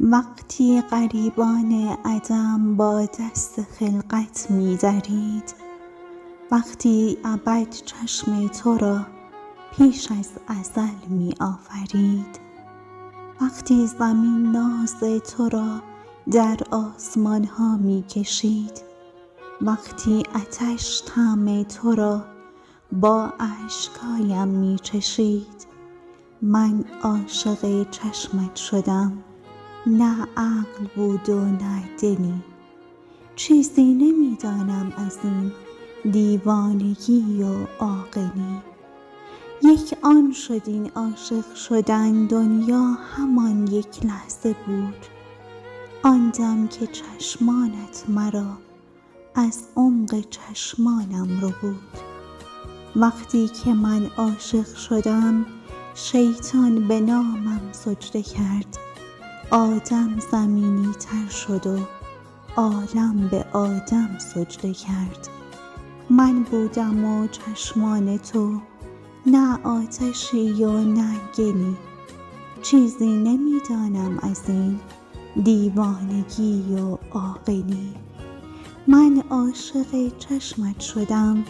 وقتی غریبان عدم با دست خلقت می‌درید، وقتی ابد چشم تو را پیش از ازل می‌آفرید، وقتی زمین ناز تو را در آسمان‌ها می‌کشید، وقتی آتش طعم تو را با اشک‌هایم می‌چشید، من عاشق چشمت شدم، نه عقل بود و نه دلی. چیزی نمی‌دانم از این دیوانگی و عاقلی. یک آن شد این عاشق شدن، دنیا همان یک لحظه بود. آن دم که چشمانت مرا از عمق چشمانم ربود. وقتی که من عاشق شدم، شیطان به نامم سجده کرد. آدم زمینی تر شد و عالم به آدم سجده کرد. من بودم و چشمان تو، نه آتشی و نه گلی. چیزی نمی‌دانم از این دیوانگی و عاقلی. من عاشق چشمت شدم،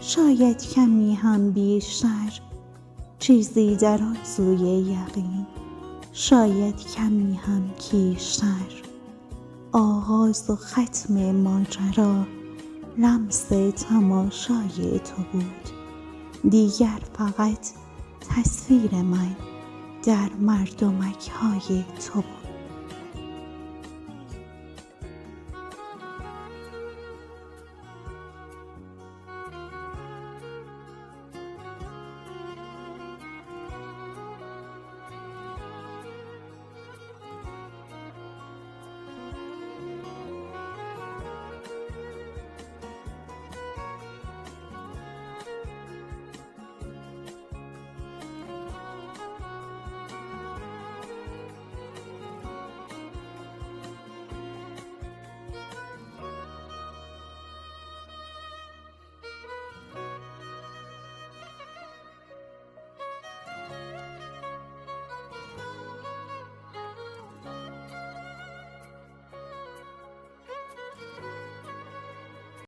شاید کمی هم بیشتر. چیزی در آن سوی یقین، شاید کمی هم کیشتر. آغاز و ختم ماجرا لمس تماشای تو بود. دیگر فقط تصویر من در مردمک‌های تو بود.